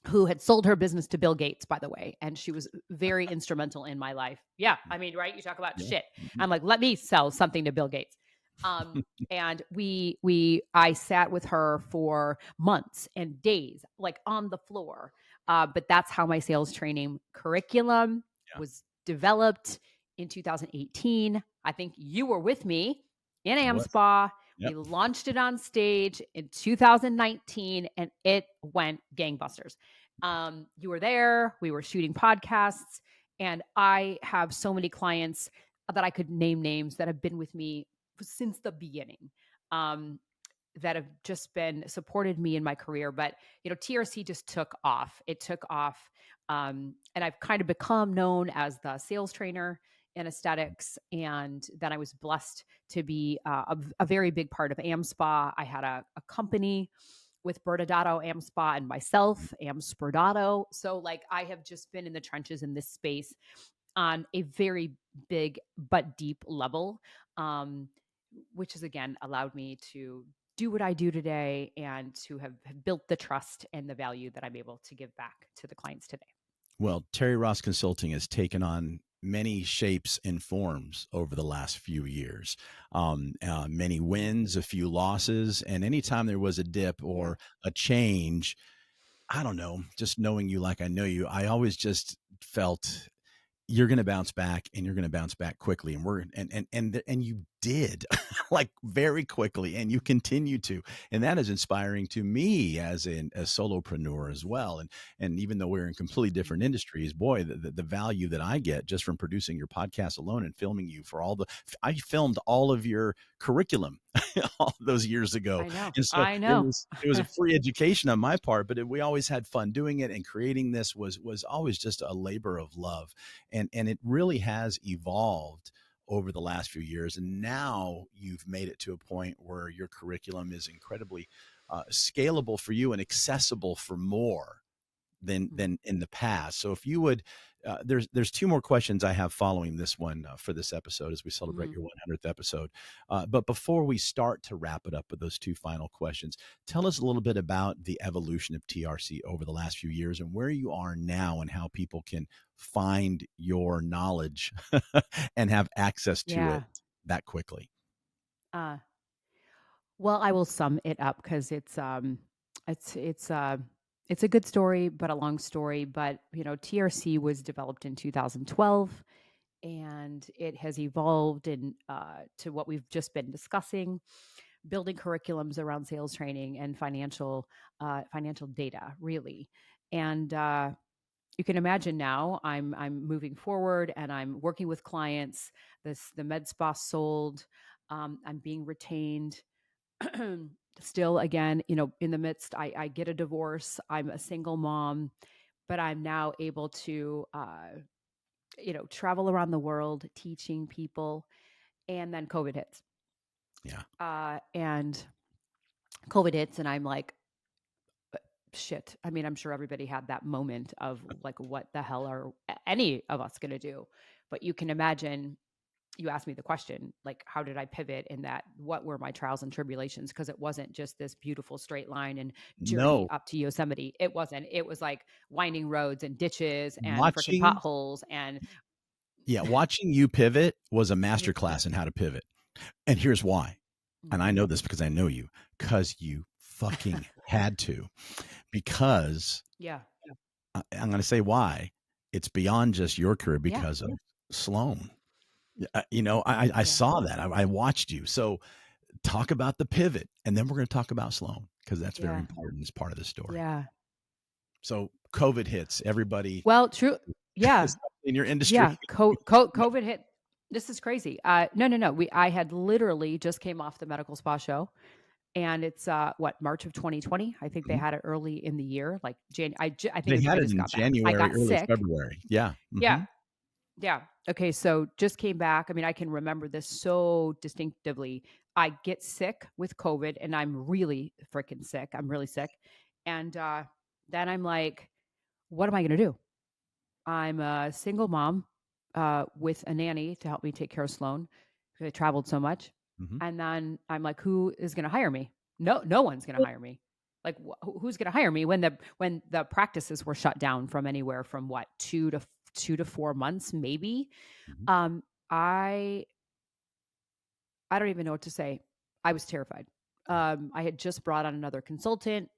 Speaker 1: who had sold her business to Bill Gates, by the way. And she was very instrumental in my life. Yeah. I mean, right. You talk about
Speaker 2: Yeah.
Speaker 1: shit.
Speaker 2: Mhm.
Speaker 1: I'm like, let me sell something to Bill Gates. And I sat with her for months and days, like on the floor. But that's how my sales training curriculum
Speaker 2: Yeah.
Speaker 1: was developed in 2018. I think you were with me in
Speaker 2: I
Speaker 1: Am
Speaker 2: was.
Speaker 1: Spa. We
Speaker 2: Yep.
Speaker 1: launched it on stage in 2019 and it went gangbusters. You were there, we were shooting podcasts, and I have so many clients that I could name names that have been with me since the beginning. Um, that have just been supported me in my career. But TRC just took off. It took off, and I've kind of become known as the sales trainer in aesthetics. And then I was blessed to be a very big part of AmSpa. I had a company with Bertadato AmSpa and myself, Amsperdato. So like I have just been in the trenches in this space on a very big but deep level. Um, which has again allowed me to do what I do today and to have built the trust and the value that I'm able to give back to the clients today.
Speaker 2: Well, Terri Ross Consulting has taken on many shapes and forms over the last few years. Many wins, a few losses, and anytime there was a dip
Speaker 1: Yeah.
Speaker 2: or a change, I don't know, just knowing you like I know you, I always just felt you're going to bounce back and you're going to bounce back quickly. And you did like very quickly, and you continue to, and that is inspiring to me as a solopreneur as well. And even though we're in completely different
Speaker 1: Mhm.
Speaker 2: industries, boy, the value that I get just from producing your podcast alone and filming you for all the, I filmed all of your curriculum all those years ago,
Speaker 1: I know.
Speaker 2: and so
Speaker 1: I
Speaker 2: it
Speaker 1: know.
Speaker 2: was a free education on my part, but we always had fun doing it, and creating this was always just a labor of love, and it really has evolved over the last few years. And now you've made it to a point where your curriculum is incredibly scalable for you and accessible for more
Speaker 1: Mhm.
Speaker 2: than in the past. So if you would, there's two more questions I have following this one for this episode as we celebrate
Speaker 1: Mhm.
Speaker 2: your 100th episode. But before we start to wrap it up with those two final questions, tell us a little bit about the evolution of TRC over the last few years and where you are now and how people can find your knowledge and have access to it
Speaker 1: Yeah.
Speaker 2: that quickly.
Speaker 1: Uh, well, I will sum it up because it's it's uh, it's a good story, but a long story. But TRC was developed in 2012, and it has evolved to what we've just been discussing, building curriculums around sales training and financial data, really. And you can imagine now I'm moving forward and I'm working with clients. The med spa sold. I'm being retained. Still, again, in the midst, I get a divorce. I'm a single mom, but I'm now able to, travel around the world teaching people. And then COVID hits.
Speaker 2: Yeah.
Speaker 1: And COVID hits, and I'm like, shit. I mean, I'm sure everybody had that moment of like, what the hell are any of us going to do? But you can imagine, you asked me the question, like, how did I pivot in that? What were my trials and tribulations? Because it wasn't just this beautiful straight line and journey
Speaker 2: No,
Speaker 1: up to Yosemite. It wasn't. It was like winding roads and ditches and freaking
Speaker 2: watching,
Speaker 1: potholes and
Speaker 2: yeah, watching you pivot was a
Speaker 1: yeah.
Speaker 2: masterclass in how to pivot. And here's why. And I
Speaker 1: Mhm.
Speaker 2: know this because I know you, because you fucking had to. Because
Speaker 1: Yeah.
Speaker 2: I'm going to say why. It's beyond just your career
Speaker 1: Yeah.
Speaker 2: because of Sloan. I
Speaker 1: Yeah.
Speaker 2: saw that. I watched you. So talk about the pivot, and then we're going to talk about Sloan because that's very
Speaker 1: Yeah.
Speaker 2: important as part of the story.
Speaker 1: Yeah.
Speaker 2: So COVID hits everybody
Speaker 1: Well, true. Yeah.
Speaker 2: in your industry.
Speaker 1: Yeah, COVID hit. This is crazy. No, no, no. I had literally just came off the medical spa show, and it's what, March of 2020. I think they
Speaker 2: Mhm.
Speaker 1: had it early in the year, like I
Speaker 2: They
Speaker 1: think
Speaker 2: had
Speaker 1: I
Speaker 2: it
Speaker 1: just
Speaker 2: in
Speaker 1: got back. I
Speaker 2: January,
Speaker 1: got
Speaker 2: early
Speaker 1: sick.
Speaker 2: February. Yeah.
Speaker 1: Yeah,
Speaker 2: Hmm.
Speaker 1: yeah. Okay, so just came back. I mean, I can remember this so distinctively. I get sick with COVID, and I'm really freaking sick. I'm really sick, and then I'm like, what am I going to do? I'm a single mom with a nanny to help me take care of Sloan because I traveled so much.
Speaker 2: Hmm.
Speaker 1: And then I'm like, who is going to hire me? No, no one's going to hire me. Like, who's going to hire me when the practices were shut down from anywhere from what, 2 to 4 months, maybe.
Speaker 2: Hmm.
Speaker 1: Um, I I don't even know what to say. I was terrified.
Speaker 2: Yeah.
Speaker 1: I had just brought on another consultant,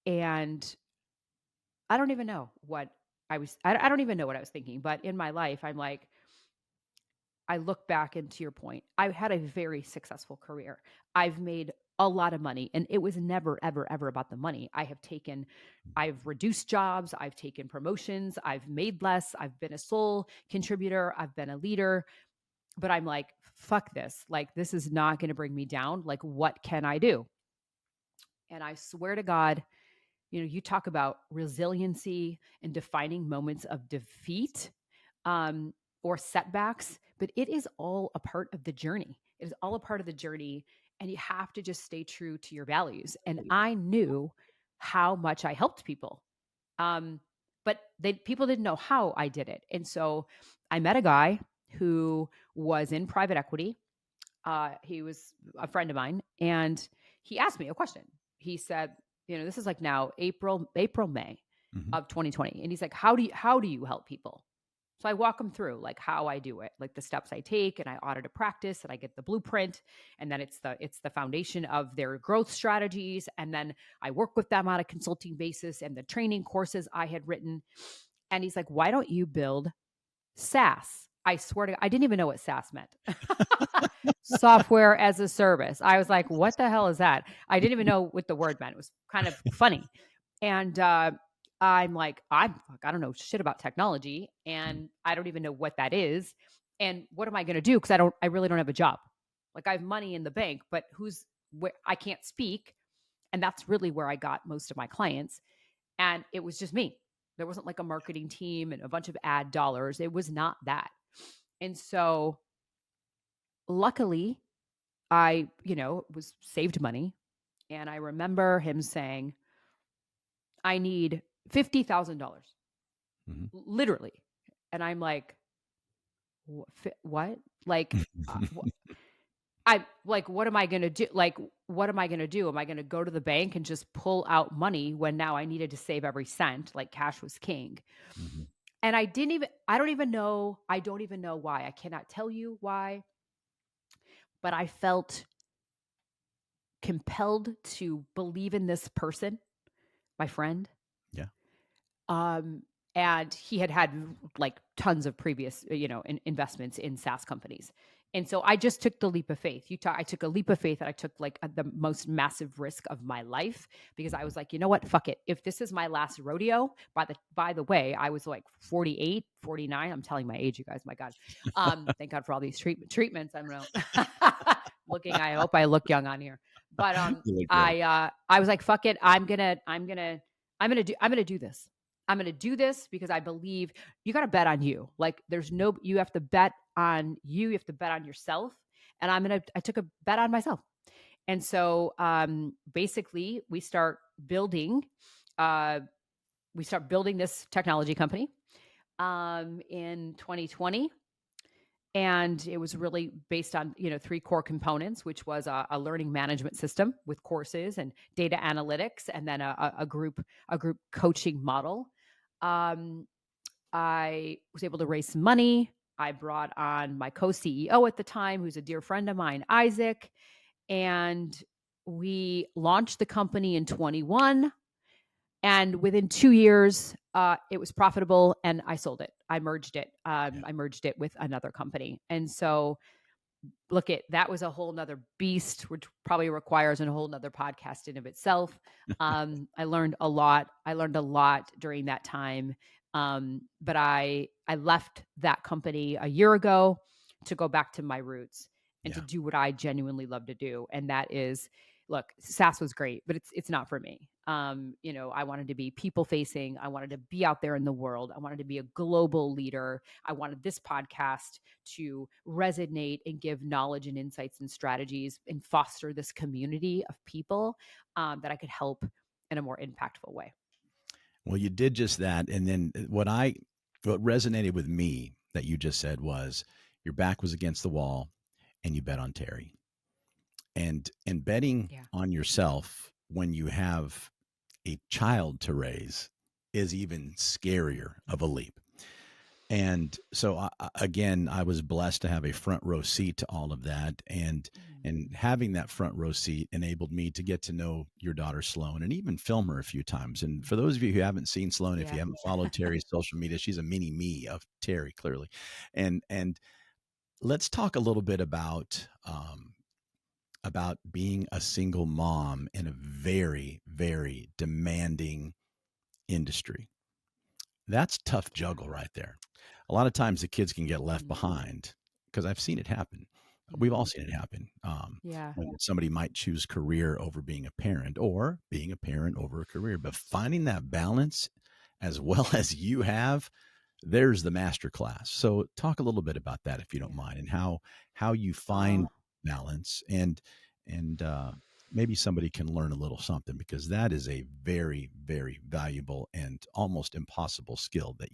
Speaker 1: and I don't even know what I don't even know what I was thinking. But in my life, I'm like, I look back, and to your point, I had a very successful career. I've made a lot of money, and it was never, ever, ever about the money. I've reduced jobs, I've taken promotions, I've made less, I've been a sole contributor, I've been a leader, but I'm like, fuck this. Like, this is not going to bring me down. Like, what can I do? And I swear to God, you talk about resiliency and defining moments of defeat, um, or setbacks, but it is all a part of the journey. It is all a part of the journey. And you have to just stay true to your values. And I knew how much I helped people. Um, but people didn't know how I did it. And so I met a guy who was in private equity. He was a friend of mine, and he asked me a question. He said, this is like now May
Speaker 2: Hmm.
Speaker 1: of 2020. And he's like, how do you help people? So I walk him through like how I do it, like the steps I take, and I audit a practice, and I get the blueprint, and then it's the foundation of their growth strategies, and then I work with them on a consulting basis and the training courses I had written. And he's like, why don't you build SaaS I swear to God, I didn't even know what SaaS meant. Software as a service. I was like, "What the hell is that?" I didn't even know what the word meant. It was kind of funny. And, I'm like, I don't know shit about technology, and I don't even know what that is, and what am I gonna do? Because I really don't have a job. Like, I have money in the bank, but I can't speak, and that's really where I got most of my clients, and it was just me. There wasn't like a marketing team and a bunch of ad dollars. It was not that. And so, luckily, I, was saved money, and I remember him saying, "I need $50,000."
Speaker 2: Mhm.
Speaker 1: Literally. And I'm like, What? Like, wh I like, what am I gonna do? Like, what am I gonna do? Am I gonna go to the bank and just pull out money when now I needed to save every cent, like cash was king?
Speaker 2: Mhm.
Speaker 1: And I don't even know why. I cannot tell you why, but I felt compelled to believe in this person, my friend.
Speaker 2: Yeah.
Speaker 1: Um, and he had like tons of previous, investments in SaaS companies. And so I just took the leap of faith. I took a leap of faith, and I took like the most massive risk of my life, because I
Speaker 2: Mhm.
Speaker 1: was like, you know what? Fuck it. If this is my last rodeo, by the way, I was like 48, 49. I'm telling my age, you guys. My God. Thank God for all these treatments. I'm looking, I hope I look young on here. But
Speaker 2: You look great.
Speaker 1: I was like, fuck it. I'm gonna do this. I'm going to do this because I believe you got to bet on you. Like, you have to bet on you. You have to bet on yourself. And I took a bet on myself. And so, basically building, uh, we start building this technology company, in 2020. And it was really based on, three core components, which was a learning management system with courses and data analytics, and then a group coaching model. Um, I was able to raise some money. I brought on my co-CEO at the time, who's a dear friend of mine, Isaac, and we launched the company in 21. And within 2 years, it was profitable, and I sold it. I merged it.
Speaker 2: Yeah.
Speaker 1: I merged it with another company. And so, that was a whole nother beast, which probably requires a whole nother podcast in of itself. I learned a lot. I learned a lot during that time. But I left that company a year ago to go back to my roots and to
Speaker 2: Yeah.
Speaker 1: do what I genuinely love to do. And that is, look, SaaS was great, but it's not for me. I wanted to be people facing. I wanted to be out there in the world. I wanted to be a global leader. I wanted this podcast to resonate and give knowledge and insights and strategies and foster this community of people, that I could help in a more impactful way.
Speaker 2: Well, you did just that. And then what resonated with me that you just said was your back was against the wall and you bet on Terry. And betting
Speaker 1: Yeah.
Speaker 2: on yourself when you have a child to raise is even scarier of a leap. And so again, I was blessed to have a front row seat to all of that, and having that front row seat enabled me to get to know your daughter Sloan and even film her a few times. And for those of you who haven't seen Sloan, if you
Speaker 1: Yeah.
Speaker 2: haven't followed Terry's social media, she's a mini me of Terry, clearly. And let's talk a little bit about being a single mom in a very, very demanding industry. That's tough
Speaker 1: Yeah.
Speaker 2: juggle right there. A lot of times the kids can get left
Speaker 1: Mhm.
Speaker 2: behind because I've seen it happen. We've all
Speaker 1: Mhm.
Speaker 2: seen it happen.
Speaker 1: Yeah.
Speaker 2: When somebody might choose career over being a parent, or being a parent over a career, but finding that balance as well as you have, there's the master class. So talk a little bit about that if you don't
Speaker 1: Yeah.
Speaker 2: mind, and how you find
Speaker 1: Oh,
Speaker 2: balance, and maybe somebody can learn a little something, because that is a very, very valuable and almost impossible skill that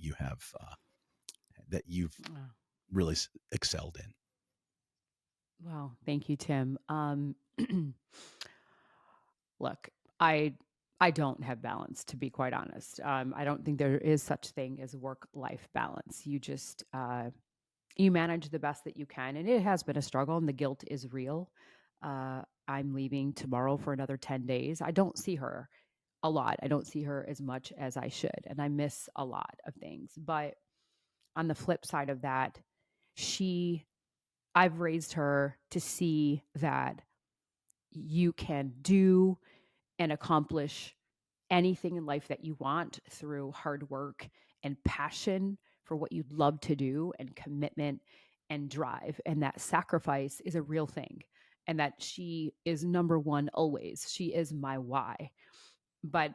Speaker 2: you've
Speaker 1: oh.
Speaker 2: really excelled in.
Speaker 1: Well, thank you, Tim. Look, I I don't have balance, to be quite honest. I don't think there is such thing as work-life balance. You manage the best that you can, and it has been a struggle, and the guilt is real. I'm leaving tomorrow for another 10 days. I don't see her a lot. I don't see her as much as I should, and I miss a lot of things. But on the flip side of that, she I've raised her to see that you can do and accomplish anything in life that you want through hard work and passion for what you'd love to do and commitment and drive. And that sacrifice is a real thing. And that she is number one always. She is my why. But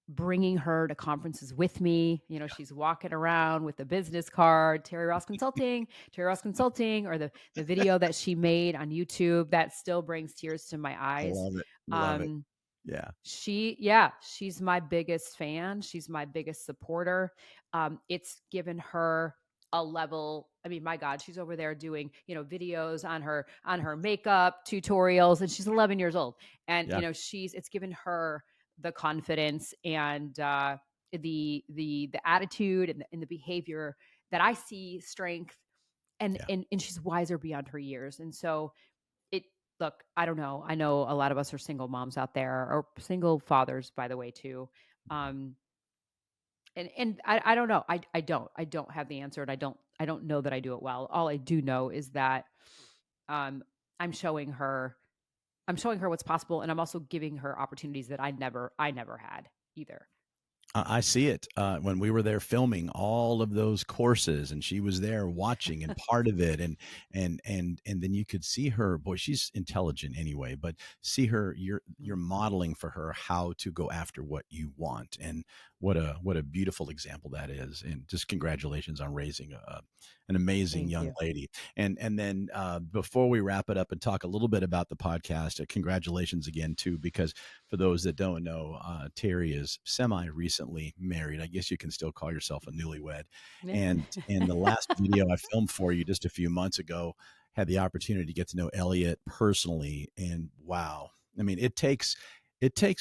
Speaker 1: bringing her to conferences with me. She's walking around with a business card, Terri Ross Consulting, or the video that she made on YouTube that still brings tears to my
Speaker 2: I
Speaker 1: eyes.
Speaker 2: love it. Love it.
Speaker 1: Um,
Speaker 2: Yeah.
Speaker 1: she's my biggest fan. She's my biggest supporter. It's given her a level. I mean, my God, she's over there doing, videos on her makeup tutorials, and she's 11 years old. And,
Speaker 2: Yeah.
Speaker 1: it's given her the confidence and the attitude and the behavior that I see strength
Speaker 2: Yeah.
Speaker 1: and she's wiser beyond her years. And so it look, I don't know. I know a lot of us are single moms out there, or single fathers, by the way, too. Um, and I don't know. I don't have the answer, and I don't know that I do it well. All I do know is that um, I'm showing her I'm showing her what's possible, and I'm also giving her opportunities that I never had either.
Speaker 2: I see it when we were there filming all of those courses, and she was there watching and part of it, and then you could see her. Boy, she's intelligent anyway, but see her. You're
Speaker 1: Mm.
Speaker 2: modeling for her how to go after what you want, and what a beautiful example that is. And just congratulations on raising an amazing
Speaker 1: Thank
Speaker 2: young
Speaker 1: you.
Speaker 2: lady. And then before we wrap it up and talk a little bit about the podcast, congratulations again too, because for those that don't know, Terri is semi recently married. I guess you can still call yourself a newlywed. And the last video I filmed for you just a few months ago had the opportunity to get to know Elliot personally, and wow, I mean, it takes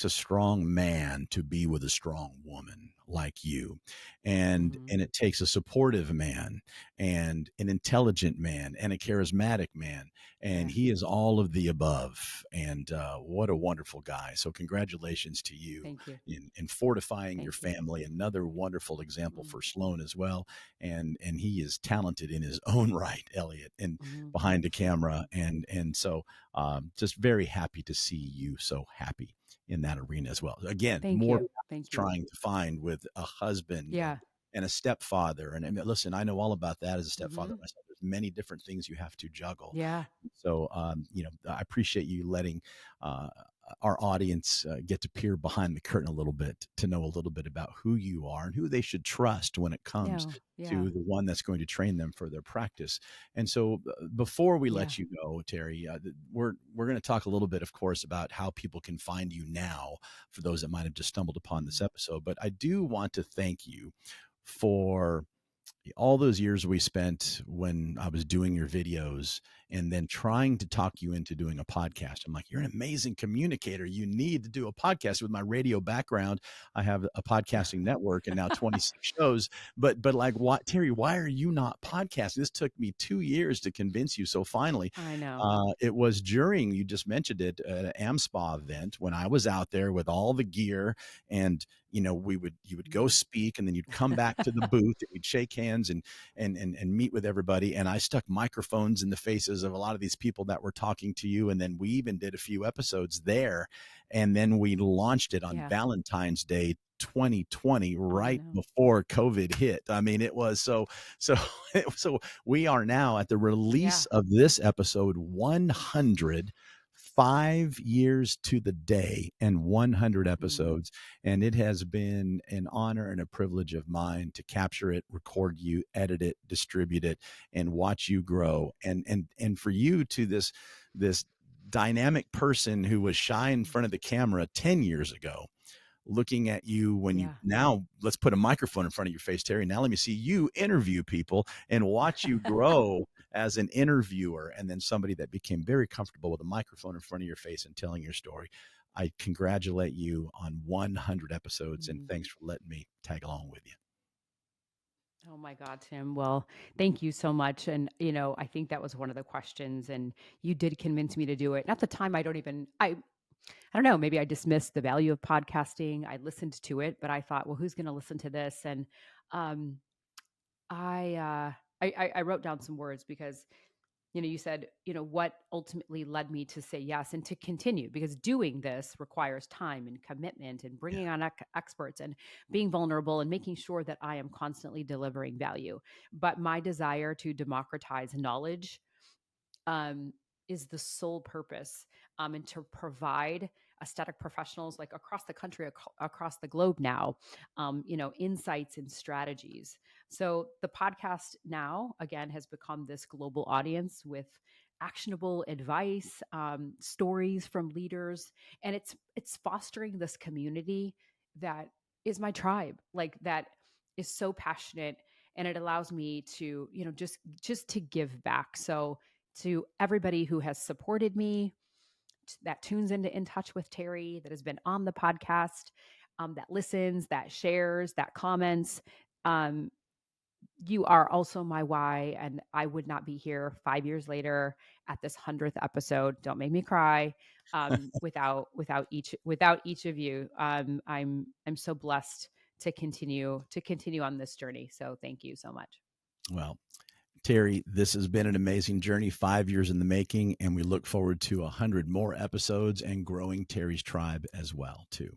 Speaker 2: a strong man to be with a strong woman like you,
Speaker 1: Mhm.
Speaker 2: and it takes a supportive man and an intelligent man and a charismatic man, and
Speaker 1: Yeah.
Speaker 2: he is all of the above. And what a wonderful guy! So congratulations to you
Speaker 1: Thank you.
Speaker 2: in fortifying your
Speaker 1: Thank you.
Speaker 2: family. Another wonderful example
Speaker 1: Mm.
Speaker 2: for Sloan as well, and he is talented in his own right, Elliot, and
Speaker 1: Mhm.
Speaker 2: behind the
Speaker 1: Thank
Speaker 2: camera.
Speaker 1: you.
Speaker 2: And so just very happy to see you so happy in that arena as well. Again,
Speaker 1: Thank
Speaker 2: more
Speaker 1: you. Thank you.
Speaker 2: trying to find with a husband
Speaker 1: Yeah.
Speaker 2: and a stepfather. And listen, I know all about that as a stepfather
Speaker 1: Mhm.
Speaker 2: myself. There's many different things you have to juggle.
Speaker 1: Yeah.
Speaker 2: So, I appreciate you letting uh, our audience get to peer behind the curtain a little bit to know a little bit about who you are and who they should trust when it comes
Speaker 1: Yeah. Yeah.
Speaker 2: to the one that's going to train them for their practice. And so, before we
Speaker 1: Yeah.
Speaker 2: let you go, Terri, we're going to talk a little bit, of course, about how people can find you now for those that might have just stumbled upon this
Speaker 1: Mhm.
Speaker 2: episode. But I do want to thank you for all those years we spent when I was doing your videos and then trying to talk you into doing a podcast. I'm like, you're an amazing communicator. You need to do a podcast. With my radio background, I have a podcasting network and now 26 shows. But like, what, Terri? Why are you not podcasting? This took me 2 years to convince you. So finally,
Speaker 1: I know.
Speaker 2: it was during, you just mentioned it, at an AmSpa event when I was out there with all the gear, and you would go
Speaker 1: Mhm.
Speaker 2: speak, and then you'd come back to the booth and we'd shake hands and meet with everybody, and I stuck microphones in the faces of a lot of these people that were talking to you, and then we even did a few episodes there, and then we launched it on
Speaker 1: Yeah.
Speaker 2: Valentine's Day 2020,
Speaker 1: I
Speaker 2: right
Speaker 1: know.
Speaker 2: before COVID hit. I mean, it was so so we are now at the
Speaker 1: Yeah.
Speaker 2: release of this episode 100, 5 years to the day, and 100
Speaker 1: Mhm.
Speaker 2: episodes. And it has been an honor and a privilege of mine to capture it, record you, edit it, distribute it, and watch you grow. And for you to this dynamic person who was shy in front of the camera 10 years ago, looking at you when you
Speaker 1: Yeah.
Speaker 2: now, let's put a microphone in front of your face, Terri. Now let me see you interview people and watch you grow as an interviewer, and then somebody that became very comfortable with a microphone in front of your face and telling your story. I congratulate you on 100 episodes, and
Speaker 1: Mhm.
Speaker 2: thanks for letting me tag along with you.
Speaker 1: Oh my God, Tim. Well, thank you so much. And, I think that was one of the questions, and you did convince me to do it. And at the time, I don't know, maybe I dismissed the value of podcasting. I listened to it, but I thought, well, who's going to listen to this? And um, I I wrote down some words because, you said, what ultimately led me to say yes and to continue, because doing this requires time and commitment and
Speaker 2: Yeah.
Speaker 1: bringing on experts and being vulnerable and making sure that I am constantly delivering value. But my desire to democratize knowledge um, is the sole purpose, and to provide aesthetic professionals like across the country, across the globe now, insights and strategies. So the podcast now again has become this global audience with actionable advice, stories from leaders, and it's fostering this community that is my tribe, like that is so passionate, and it allows me to just to give back. So to everybody who has supported me, that tunes into In Touch with Terri, that has been on the podcast, that listens, that shares, that comments. Um, you are also my why, and I would not be here 5 years later at this 100th episode. Don't make me cry. Without each of you. I'm so blessed to continue on this journey. So thank you so much.
Speaker 2: Well, Terri, this has been an amazing journey, 5 years in the making, and we look forward to 100 more episodes and growing Terri's tribe as well, too.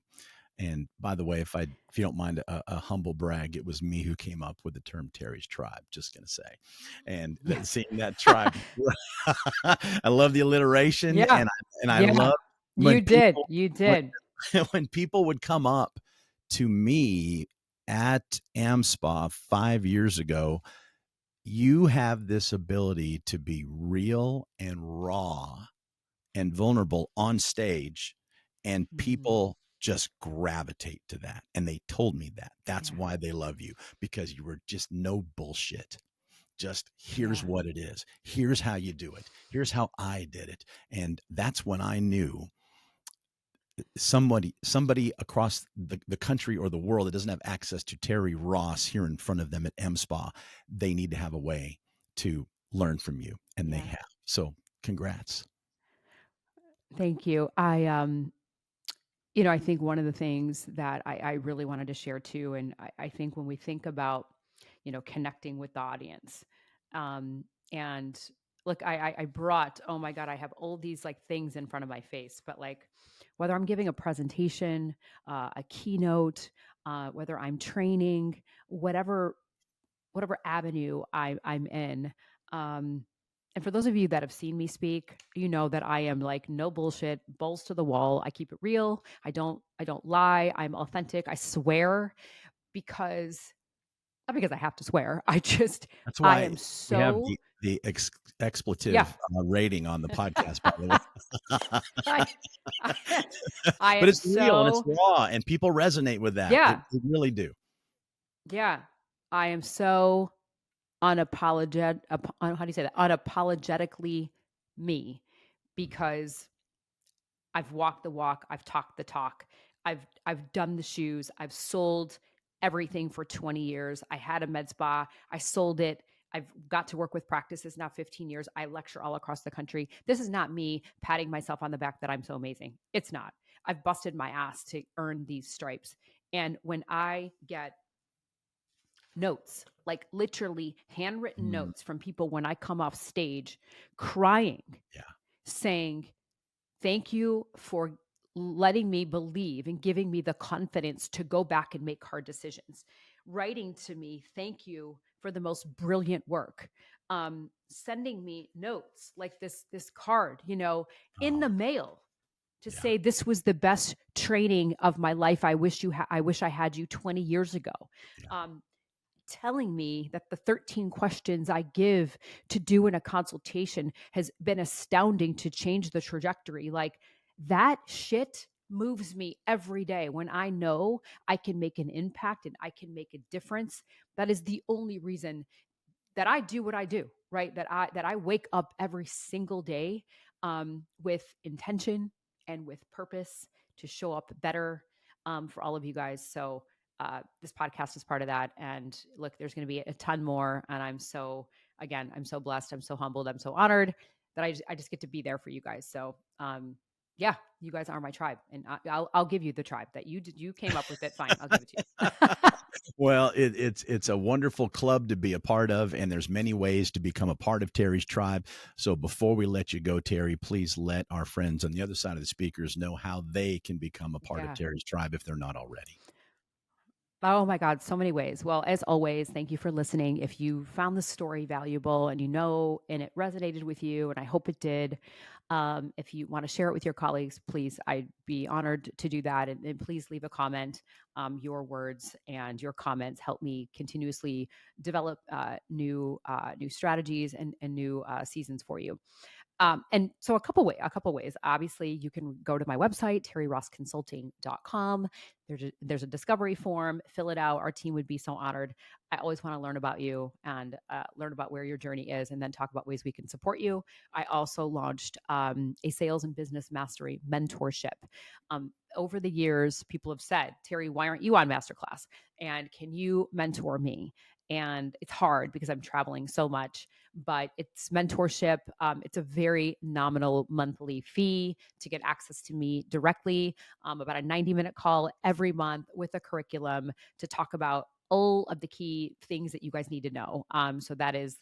Speaker 2: And by the way, if you don't mind a humble brag, it was me who came up with the term Terri's tribe. Just gonna say, and
Speaker 1: Yeah.
Speaker 2: seeing that tribe, I love the alliteration,
Speaker 1: Yeah.
Speaker 2: and I
Speaker 1: Yeah.
Speaker 2: love
Speaker 1: You
Speaker 2: when
Speaker 1: did.
Speaker 2: people
Speaker 1: You
Speaker 2: when,
Speaker 1: did.
Speaker 2: when people would come up to me at AmSpa 5 years ago. You have this ability to be real and raw and vulnerable on stage, and
Speaker 1: Mhm.
Speaker 2: people just gravitate to that. And they told me that that's
Speaker 1: Yeah.
Speaker 2: why they love you, because you were just no bullshit. Just here's
Speaker 1: Yeah.
Speaker 2: what it is. Here's how you do it. Here's how I did it. And that's when I knew somebody across the country or the world that doesn't have access to Terri Ross here in front of them at MSPA, they need to have a way to learn from you, and they
Speaker 1: Yeah.
Speaker 2: have. So congrats.
Speaker 1: Thank you. I think one of the things that I really wanted to share too, and I think when we think about, connecting with the audience, and look, I brought, oh my God, I have all these like things in front of my face, but like whether I'm giving a presentation, a keynote, whether I'm training, whatever avenue I'm in. Um, and for those of you that have seen me speak, you know that I am like no bullshit, balls to the wall. I keep it real. I don't lie. I'm authentic. I swear because not because I have to swear.
Speaker 2: That's
Speaker 1: I
Speaker 2: why
Speaker 1: am
Speaker 2: we have
Speaker 1: so
Speaker 2: the
Speaker 1: yeah.
Speaker 2: expletive rating on the podcast, by the way.
Speaker 1: I, I
Speaker 2: But
Speaker 1: am
Speaker 2: it's real and it's
Speaker 1: so
Speaker 2: raw, and people resonate with that.
Speaker 1: yeah,
Speaker 2: They really do.
Speaker 1: yeah. I am so how do you say that? Unapologetically me, because I've walked the walk, I've talked the talk. I've done the shoes, I've sold everything for 20 years. I had a med spa, I sold it. I've got to work with practices now 15 years. I lecture all across the country. This is not me patting myself on the back that I'm so amazing. It's not. I've busted my ass to earn these stripes. And when I get notes, like literally handwritten
Speaker 2: Mm,
Speaker 1: notes from people when I come off stage crying,
Speaker 2: yeah.
Speaker 1: saying, thank you for letting me believe and giving me the confidence to go back and make hard decisions. Writing to me, thank you for the most brilliant work. Sending me notes like this card, in
Speaker 2: Oh,
Speaker 1: the mail to
Speaker 2: yeah.
Speaker 1: say this was the best training of my life. I wish I had you 20 years ago.
Speaker 2: Yeah.
Speaker 1: Um, Telling me that the 13 questions I give to do in a consultation has been astounding to change the trajectory. Like that shit moves me every day when I know I can make an impact and I can make a difference. That is the only reason that I do what I do, right? That I wake up every single day with intention and with purpose to show up better for all of you guys. So this podcast is part of that. And look, there's going to be a ton more. And I'm so blessed. I'm so humbled. I'm so honored that I just get to be there for you guys. So yeah, you guys are my tribe, and I'll give you the tribe that you came up with it. Fine, I'll give it to you.
Speaker 2: Well, it's a wonderful club to be a part of, and there's many ways to become a part of Terry's tribe. So before we let you go, Terry, please let our friends on the other side of the speakers know how they can become a part of
Speaker 1: Yeah.
Speaker 2: Terry's tribe if they're not already.
Speaker 1: Oh my God, so many ways. Well, as always, thank you for listening. If you found the story valuable and and it resonated with you, and I hope it did, if you want to share it with your colleagues, please, I'd be honored to do that. And please leave a comment. Your words and your comments help me continuously develop new strategies and new seasons for you. And so a couple ways. Obviously, you can go to my website, terryrossconsulting.com. There's a discovery form. Fill it out. Our team would be so honored. I always want to learn about you and learn about where your journey is, and then talk about ways we can support you. I also launched a sales and business mastery mentorship. Over the years, people have said, Terry, why aren't you on Masterclass? And can you mentor me? And it's hard because I'm traveling so much, but it's mentorship. It's a very nominal monthly fee to get access to me directly, about a 90-minute call every month with a curriculum to talk about all of the key things that you guys need to know. So that is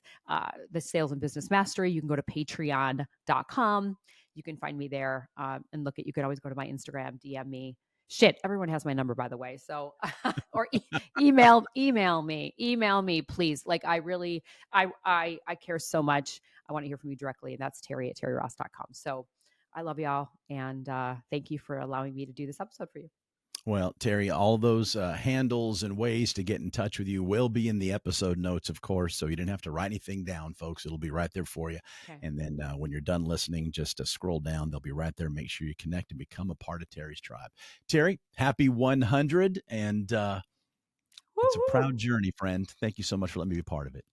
Speaker 1: the sales and business mastery. You can go to patreon.com. You can find me there you can always go to my Instagram, DM me. Shit, everyone has my number, by the way. So, or email me, please. Like I really, I care so much. I want to hear from you directly. And that's Terri at terriross.com. So I love y'all. And thank you for allowing me to do this episode for you.
Speaker 2: Well, Terry, all those handles and ways to get in touch with you will be in the episode notes, of course. So you didn't have to write anything down, folks. It'll be right there for you.
Speaker 1: Okay.
Speaker 2: And then when you're done listening, just scroll down. They'll be right there. Make sure you connect and become a part of Terry's tribe. Terry, happy 100. And it's a proud
Speaker 1: Woo-hoo.
Speaker 2: journey, friend. Thank you so much for letting me be part of it.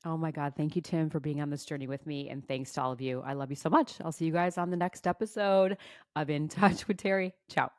Speaker 1: Oh my God. Thank you, Tim, for being on this journey with me. And thanks to all of you. I love you so much. I'll see you guys on the next episode of In Touch with Terri. Ciao.